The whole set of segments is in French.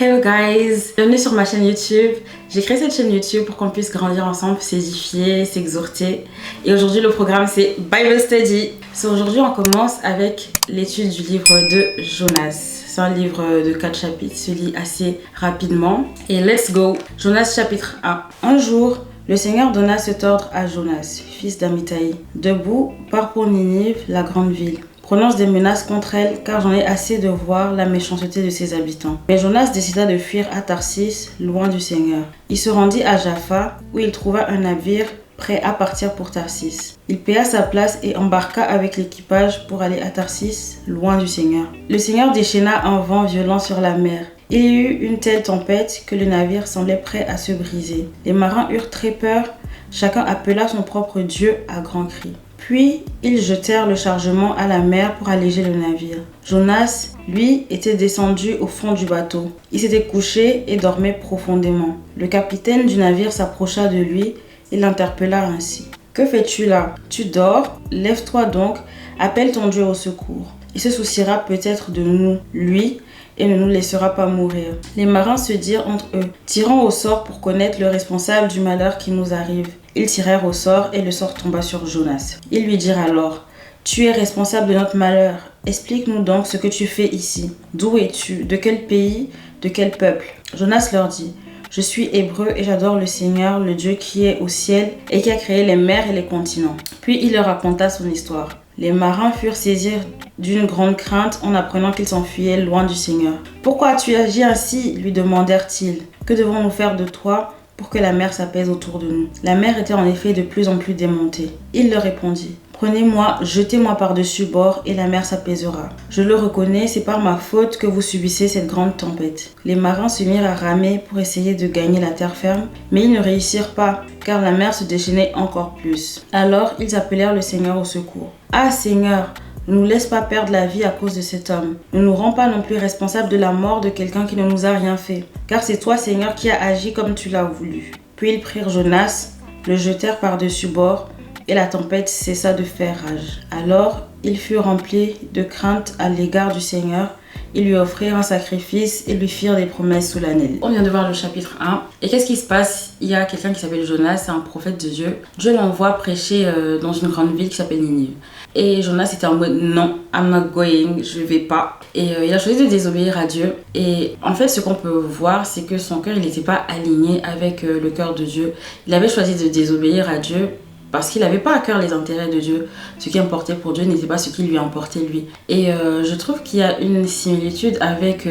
Hello guys, bienvenue sur ma chaîne YouTube. J'ai créé cette chaîne YouTube pour qu'on puisse grandir ensemble, s'édifier, s'exhorter. Et aujourd'hui le programme c'est Bible Study. Aujourd'hui on commence avec l'étude du livre de Jonas. C'est un livre de 4 chapitres, se lit assez rapidement. Et let's go. Jonas chapitre 1. Un jour, le Seigneur donna cet ordre à Jonas, fils d'Amittai. Debout, pars pour Ninive, la grande ville. Prononce des menaces contre elle, car j'en ai assez de voir la méchanceté de ses habitants. Mais Jonas décida de fuir à Tarsis, loin du Seigneur. Il se rendit à Jaffa, où il trouva un navire prêt à partir pour Tarsis. Il paya sa place et embarqua avec l'équipage pour aller à Tarsis, loin du Seigneur. Le Seigneur déchaîna un vent violent sur la mer. Il y eut une telle tempête que le navire semblait prêt à se briser. Les marins eurent très peur, chacun appela son propre Dieu à grands cris. Puis, ils jetèrent le chargement à la mer pour alléger le navire. Jonas, lui, était descendu au fond du bateau. Il s'était couché et dormait profondément. Le capitaine du navire s'approcha de lui et l'interpella ainsi. « Que fais-tu là? Tu dors? Lève-toi donc, appelle ton Dieu au secours. Il se souciera peut-être de nous, lui, et ne nous laissera pas mourir. » Les marins se dirent entre eux, « Tirons au sort pour connaître le responsable du malheur qui nous arrive. » Ils tirèrent au sort et le sort tomba sur Jonas. Ils lui dirent alors, « Tu es responsable de notre malheur. Explique-nous donc ce que tu fais ici. D'où es-tu? De quel pays? De quel peuple ?» Jonas leur dit, « Je suis hébreu et j'adore le Seigneur, le Dieu qui est au ciel et qui a créé les mers et les continents. » Puis il leur raconta son histoire. Les marins furent saisis d'une grande crainte en apprenant qu'ils s'enfuyaient loin du Seigneur. « Pourquoi as-tu agi ainsi ?» lui demandèrent-ils. « Que devons-nous faire de toi pour que la mer s'apaise autour de nous ?» La mer était en effet de plus en plus démontée. Il leur répondit, « Prenez-moi, jetez-moi par-dessus bord et la mer s'apaisera. Je le reconnais, c'est par ma faute que vous subissez cette grande tempête. » Les marins se mirent à ramer pour essayer de gagner la terre ferme, mais ils ne réussirent pas, car la mer se déchaînait encore plus. Alors ils appelèrent le Seigneur au secours. « Ah Seigneur, ne nous laisse pas perdre la vie à cause de cet homme. Ne nous rends pas non plus responsables de la mort de quelqu'un qui ne nous a rien fait. Car c'est toi, Seigneur, qui as agi comme tu l'as voulu. » Puis ils prirent Jonas, le jetèrent par-dessus bord, et la tempête cessa de faire rage. Alors ils furent remplis de crainte à l'égard du Seigneur. Ils lui offrirent un sacrifice et lui firent des promesses solennelles. On vient de voir le chapitre 1. Et qu'est-ce qui se passe? Il y a quelqu'un qui s'appelle Jonas, c'est un prophète de Dieu. Dieu l'envoie prêcher dans une grande ville qui s'appelle Ninive. Et Jonas était en mode non, I'm not going, je vais pas. Et il a choisi de désobéir à Dieu. Et en fait, ce qu'on peut voir, c'est que son cœur, il n'était pas aligné avec le cœur de Dieu. Il avait choisi de désobéir à Dieu parce qu'il n'avait pas à cœur les intérêts de Dieu. Ce qui importait pour Dieu n'était pas ce qui lui importait lui. Et je trouve qu'il y a une similitude avec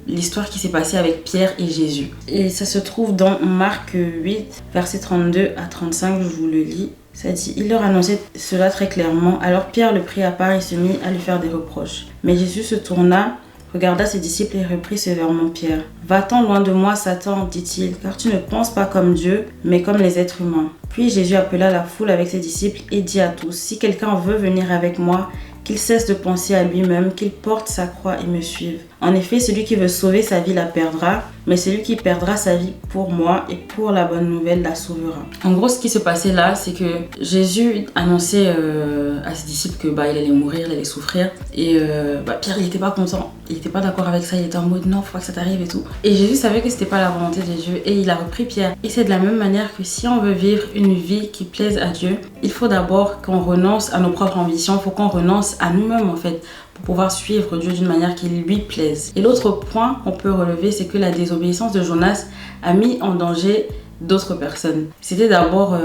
l'histoire qui s'est passée avec Pierre et Jésus. Et ça se trouve dans Marc 8, versets 32 à 35, je vous le lis. Ça dit, il leur annonçait cela très clairement. Alors Pierre le prit à part et se mit à lui faire des reproches. Mais Jésus se tourna, regarda ses disciples et reprit sévèrement Pierre. « Va-t'en loin de moi, Satan, dit-il, car tu ne penses pas comme Dieu, mais comme les êtres humains. » Puis Jésus appela la foule avec ses disciples et dit à tous, « Si quelqu'un veut venir avec moi, qu'il cesse de penser à lui-même, qu'il porte sa croix et me suive. En effet, celui qui veut sauver sa vie la perdra, mais celui qui perdra sa vie pour moi et pour la bonne nouvelle la sauvera. » En gros, ce qui se passait là, c'est que Jésus annonçait à ses disciples que il allait mourir, il allait souffrir. Et Pierre, il n'était pas content, il n'était pas d'accord avec ça, il était en mode non, faut pas que ça t'arrive et tout. Et Jésus savait que c'était pas la volonté de Dieu et il a repris Pierre. Et c'est de la même manière que si on veut vivre une vie qui plaise à Dieu, il faut d'abord qu'on renonce à nos propres ambitions, il faut qu'on renonce à nous-mêmes en fait, pour pouvoir suivre Dieu d'une manière qui lui plaise. Et l'autre point qu'on peut relever, c'est que la désobéissance de Jonas a mis en danger d'autres personnes. C'était d'abord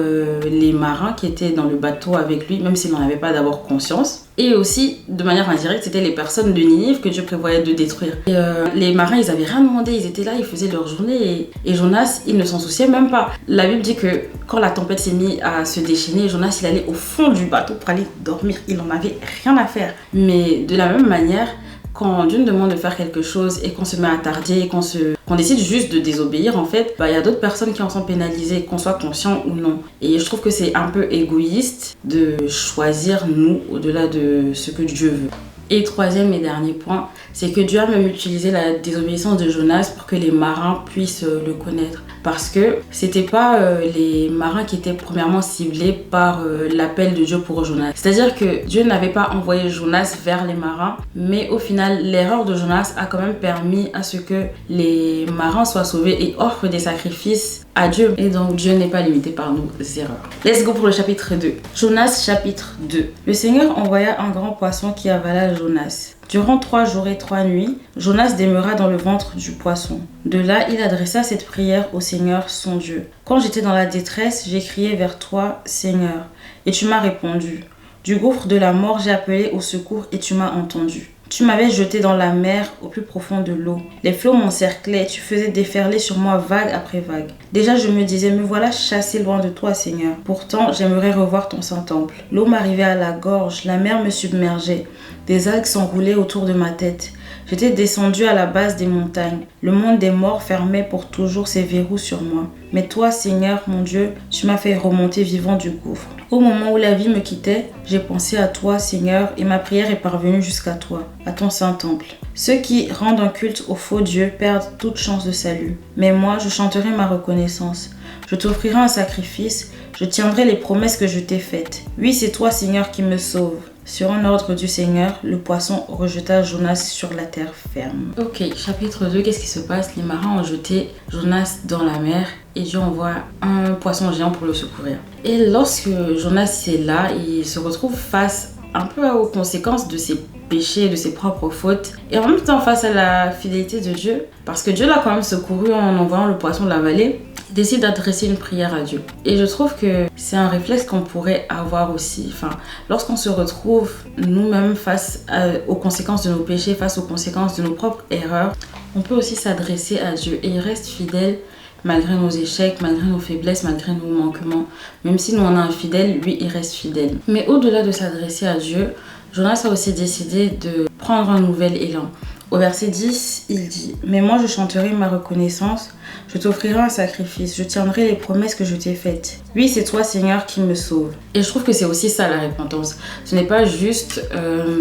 les marins qui étaient dans le bateau avec lui, même s'ils n'en avaient pas d'abord conscience. Et aussi, de manière indirecte, c'était les personnes de Ninive que Dieu prévoyait de détruire. Et les marins, ils avaient rien demandé, ils étaient là, ils faisaient leur journée. Et Jonas, il ne s'en souciait même pas. La Bible dit que quand la tempête s'est mise à se déchaîner, Jonas, il allait au fond du bateau pour aller dormir. Il n'en avait rien à faire. Mais de la même manière, quand Dieu nous demande de faire quelque chose et qu'on se met à tarder, qu'on décide juste de désobéir, en fait, il y a d'autres personnes qui en sont pénalisées, qu'on soit conscient ou non. Et je trouve que c'est un peu égoïste de choisir nous au-delà de ce que Dieu veut. Et troisième et dernier point, c'est que Dieu a même utilisé la désobéissance de Jonas pour que les marins puissent le connaître. parce que c'était pas les marins qui étaient premièrement ciblés par l'appel de Dieu pour Jonas. C'est-à-dire que Dieu n'avait pas envoyé Jonas vers les marins, mais au final, l'erreur de Jonas a quand même permis à ce que les marins soient sauvés et offrent des sacrifices à Dieu. Et donc Dieu n'est pas limité par nos erreurs. Let's go pour le chapitre 2. Jonas chapitre 2. Le Seigneur envoya un grand poisson qui avala Jonas. Durant 3 jours et 3 nuits, Jonas demeura dans le ventre du poisson. De là, il adressa cette prière au Seigneur son Dieu. Quand j'étais dans la détresse, j'ai crié vers toi, Seigneur, et tu m'as répondu. Du gouffre de la mort, j'ai appelé au secours et tu m'as entendu. Tu m'avais jeté dans la mer au plus profond de l'eau. Les flots m'encerclaient, tu faisais déferler sur moi vague après vague. Déjà je me disais, me voilà chassé loin de toi Seigneur. Pourtant j'aimerais revoir ton saint temple. L'eau m'arrivait à la gorge, la mer me submergeait. Des algues s'enroulaient autour de ma tête. J'étais descendu à la base des montagnes. Le monde des morts fermait pour toujours ses verrous sur moi. Mais toi, Seigneur, mon Dieu, tu m'as fait remonter vivant du gouffre. Au moment où la vie me quittait, j'ai pensé à toi, Seigneur, et ma prière est parvenue jusqu'à toi, à ton saint temple. Ceux qui rendent un culte au faux Dieu perdent toute chance de salut. Mais moi, je chanterai ma reconnaissance. Je t'offrirai un sacrifice, je tiendrai les promesses que je t'ai faites. Oui, c'est toi, Seigneur, qui me sauve. Sur un ordre du Seigneur, le poisson rejeta Jonas sur la terre ferme. Ok, chapitre 2, qu'est-ce qui se passe? Les marins ont jeté Jonas dans la mer et Dieu envoie un poisson géant pour le secourir. Et lorsque Jonas est là, il se retrouve face un peu aux conséquences de ses péchés, de ses propres fautes, et en même temps face à la fidélité de Dieu, parce que Dieu l'a quand même secouru en envoyant le poisson de la vallée. Décide d'adresser une prière à Dieu. Et je trouve que c'est un réflexe qu'on pourrait avoir aussi. Enfin, lorsqu'on se retrouve nous-mêmes face aux conséquences de nos péchés, face aux conséquences de nos propres erreurs, on peut aussi s'adresser à Dieu. Et il reste fidèle malgré nos échecs, malgré nos faiblesses, malgré nos manquements. Même si nous on est infidèles, lui il reste fidèle. Mais au-delà de s'adresser à Dieu, Jonas a aussi décidé de prendre un nouvel élan. Au verset 10, il dit « Mais moi je chanterai ma reconnaissance, je t'offrirai un sacrifice, je tiendrai les promesses que je t'ai faites. Oui, c'est toi Seigneur qui me sauve. » Et je trouve que c'est aussi ça la repentance. Ce n'est pas juste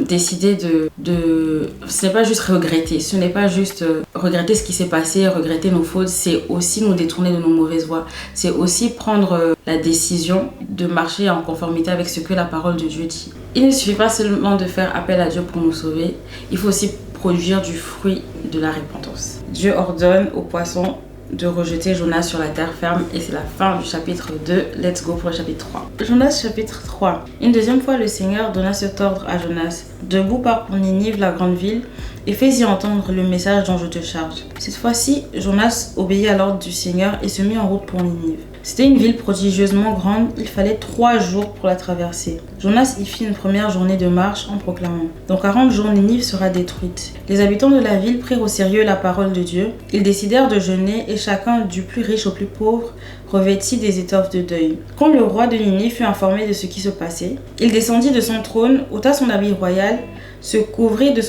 décider ce n'est pas juste regretter, ce n'est pas juste regretter ce qui s'est passé, regretter nos fautes, c'est aussi nous détourner de nos mauvaises voies. C'est aussi prendre la décision de marcher en conformité avec ce que la parole de Dieu dit. Il ne suffit pas seulement de faire appel à Dieu pour nous sauver, il faut aussi produire du fruit de la repentance. Dieu ordonne au poisson de rejeter Jonas sur la terre ferme et c'est la fin du chapitre 2. Let's go pour le chapitre 3. Jonas chapitre 3. Une deuxième fois le Seigneur donna cet ordre à Jonas. Debout pars pour Ninive, la grande ville, et fais-y entendre le message dont je te charge. Cette fois-ci, Jonas obéit à l'ordre du Seigneur et se mit en route pour Ninive. C'était une ville prodigieusement grande, il fallait 3 jours pour la traverser. Jonas y fit une première journée de marche en proclamant « Dans 40 jours, Ninive sera détruite ». Les habitants de la ville prirent au sérieux la parole de Dieu. Ils décidèrent de jeûner et chacun, du plus riche au plus pauvre, revêtit des étoffes de deuil. Quand le roi de Ninive fut informé de ce qui se passait, il descendit de son trône, ôta son habit royal, se couvrit de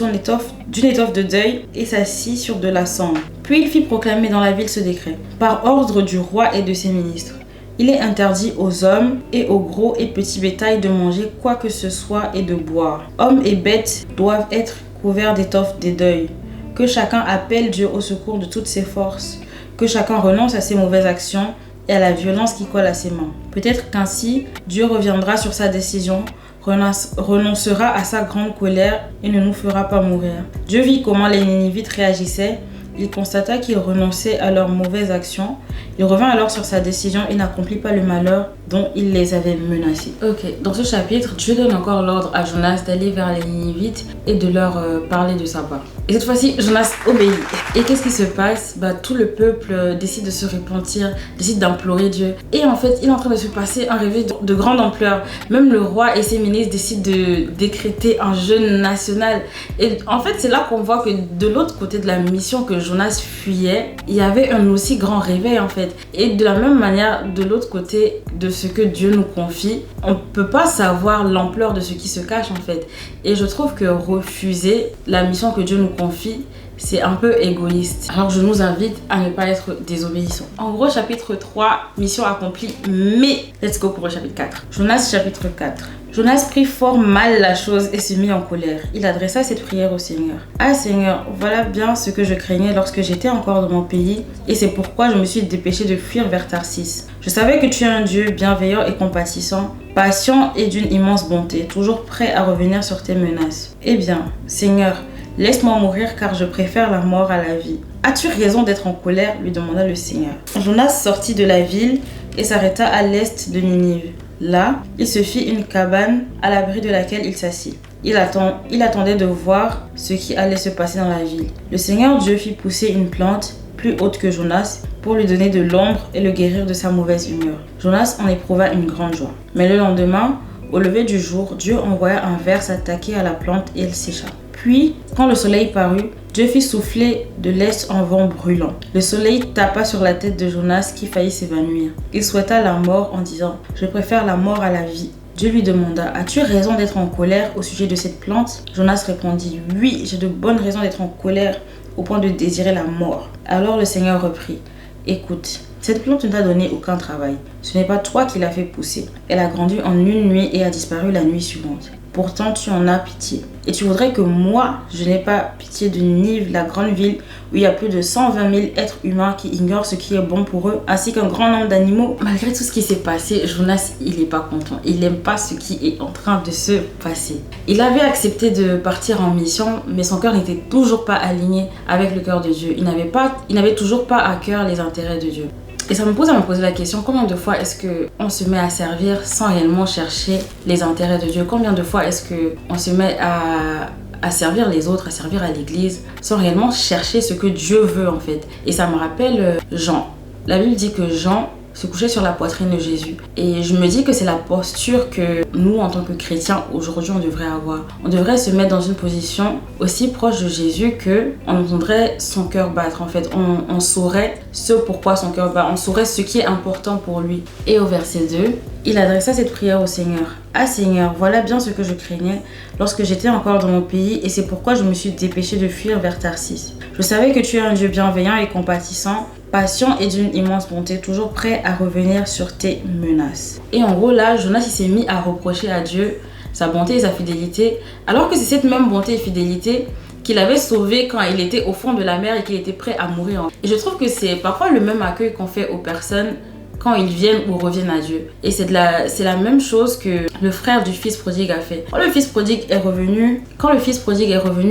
d'une étoffe de deuil et s'assit sur de la cendre. Puis il fit proclamer dans la ville ce décret. Par ordre du roi et de ses ministres, il est interdit aux hommes et aux gros et petits bétails de manger quoi que ce soit et de boire. Hommes et bêtes doivent être couverts d'étoffes de deuil. Que chacun appelle Dieu au secours de toutes ses forces. Que chacun renonce à ses mauvaises actions et à la violence qui colle à ses mains. Peut-être qu'ainsi, Dieu reviendra sur sa décision, renoncera à sa grande colère et ne nous fera pas mourir. Dieu vit comment les Ninivites réagissaient. Il constata qu'ils renonçaient à leurs mauvaises actions. Il revint alors sur sa décision et n'accomplit pas le malheur dont il les avait menacés. Ok, dans ce chapitre, Dieu donne encore l'ordre à Jonas d'aller vers les Ninivites et de leur parler de sa part. Et cette fois-ci, Jonas obéit. Et qu'est-ce qui se passe? Tout le peuple décide de se repentir, décide d'implorer Dieu. Et en fait, il est en train de se passer un réveil de grande ampleur. Même le roi et ses ministres décident de décréter un jeûne national. Et en fait, c'est là qu'on voit que de l'autre côté de la mission que Jonas fuyait, il y avait un aussi grand réveil en fait. Et de la même manière, de l'autre côté de ce que Dieu nous confie, on ne peut pas savoir l'ampleur de ce qui se cache en fait. Et je trouve que refuser la mission que Dieu nous confie, c'est un peu égoïste. Alors je nous invite à ne pas être désobéissants. En gros, chapitre 3, mission accomplie, mais let's go pour le chapitre 4. Jonas chapitre 4. Jonas prit fort mal la chose et se mit en colère. Il adressa cette prière au Seigneur. Ah Seigneur, voilà bien ce que je craignais lorsque j'étais encore dans mon pays et c'est pourquoi je me suis dépêché de fuir vers Tarsis. Je savais que tu es un Dieu bienveillant et compatissant, patient et d'une immense bonté, toujours prêt à revenir sur tes menaces. Eh bien, Seigneur, laisse-moi mourir car je préfère la mort à la vie. As-tu raison d'être en colère? Lui demanda le Seigneur. Jonas sortit de la ville et s'arrêta à l'est de Ninive. Là, il se fit une cabane à l'abri de laquelle il s'assit. Il attendait de voir ce qui allait se passer dans la ville. Le Seigneur Dieu fit pousser une plante plus haute que Jonas pour lui donner de l'ombre et le guérir de sa mauvaise humeur. Jonas en éprouva une grande joie. Mais le lendemain, au lever du jour, Dieu envoya un ver s'attaquer à la plante et elle sécha. Puis, quand le soleil parut, Dieu fit souffler de l'est un vent brûlant. Le soleil tapa sur la tête de Jonas qui faillit s'évanouir. Il souhaita la mort en disant « Je préfère la mort à la vie ». Dieu lui demanda « As-tu raison d'être en colère au sujet de cette plante ?» Jonas répondit « Oui, j'ai de bonnes raisons d'être en colère au point de désirer la mort. » Alors le Seigneur reprit « Écoute, cette plante ne t'a donné aucun travail. Ce n'est pas toi qui l'as fait pousser. Elle a grandi en une nuit et a disparu la nuit suivante. Pourtant, tu en as pitié. Et tu voudrais que moi, je n'ai pas pitié de Ninive, la grande ville où il y a plus de 120 000 êtres humains qui ignorent ce qui est bon pour eux, ainsi qu'un grand nombre d'animaux. Malgré tout ce qui s'est passé, Jonas, il n'est pas content. Il n'aime pas ce qui est en train de se passer. Il avait accepté de partir en mission, mais son cœur n'était toujours pas aligné avec le cœur de Dieu. Il n'avait toujours pas à cœur les intérêts de Dieu. Et ça me pose à me poser la question, combien de fois est-ce qu'on se met à servir sans réellement chercher les intérêts de Dieu? Combien de fois est-ce qu'on se met à servir les autres, à servir à l'église, sans réellement chercher ce que Dieu veut en fait? Et ça me rappelle Jean. La Bible dit que Jean se couchait sur la poitrine de Jésus. Et je me dis que c'est la posture que nous, en tant que chrétiens, aujourd'hui, on devrait avoir. On devrait se mettre dans une position aussi proche de Jésus qu'on entendrait son cœur battre. En fait, on saurait ce pourquoi son cœur bat. On saurait ce qui est important pour lui. Et au verset 2, il adressa cette prière au Seigneur. « Ah Seigneur, voilà bien ce que je craignais lorsque j'étais encore dans mon pays et c'est pourquoi je me suis dépêché de fuir vers Tarsis. Je savais que tu es un Dieu bienveillant et compatissant, patient et d'une immense bonté, toujours prêt à revenir sur tes menaces. » Et en gros là, Jonas il s'est mis à reprocher à Dieu sa bonté et sa fidélité, alors que c'est cette même bonté et fidélité qu'il avait sauvé quand il était au fond de la mer et qu'il était prêt à mourir. Et je trouve que c'est parfois le même accueil qu'on fait aux personnes quand ils viennent ou reviennent à Dieu. Et c'est la même chose que le frère du fils prodigue a fait. Quand le fils prodigue est revenu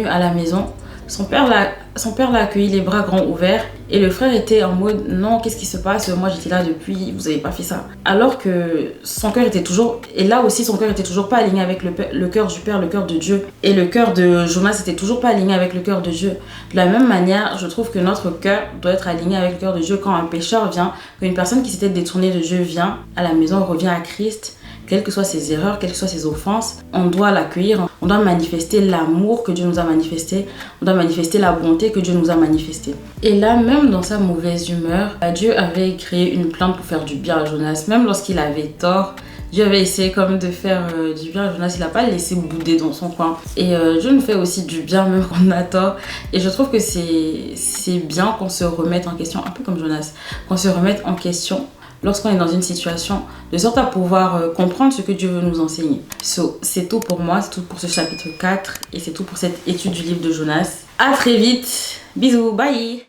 à la maison, son père l'a accueilli les bras grands ouverts et le frère était en mode non, qu'est-ce qui se passe, moi j'étais là depuis, vous avez pas fait ça. Alors que son cœur était toujours, et là aussi son cœur était toujours pas aligné avec le cœur du Père, le cœur de Dieu. Et le cœur de Jonas était toujours pas aligné avec le cœur de Dieu. De la même manière, je trouve que notre cœur doit être aligné avec le cœur de Dieu quand un pécheur vient, quand une personne qui s'était détournée de Dieu vient à la maison, revient à Christ. Quelles que soient ses erreurs, quelles que soient ses offenses, on doit l'accueillir, on doit manifester l'amour que Dieu nous a manifesté, on doit manifester la bonté que Dieu nous a manifestée. Et là, même dans sa mauvaise humeur, Dieu avait créé une plante pour faire du bien à Jonas. Même lorsqu'il avait tort, Dieu avait essayé comme de faire du bien à Jonas, il n'a pas laissé bouder dans son coin. Et Dieu nous fait aussi du bien même quand on a tort. Et je trouve que c'est bien qu'on se remette en question, un peu comme Jonas, qu'on se remette en question lorsqu'on est dans une situation, de sorte à pouvoir comprendre ce que Dieu veut nous enseigner. C'est tout pour moi, c'est tout pour ce chapitre 4 et c'est tout pour cette étude du livre de Jonas. À très vite, bisous, bye.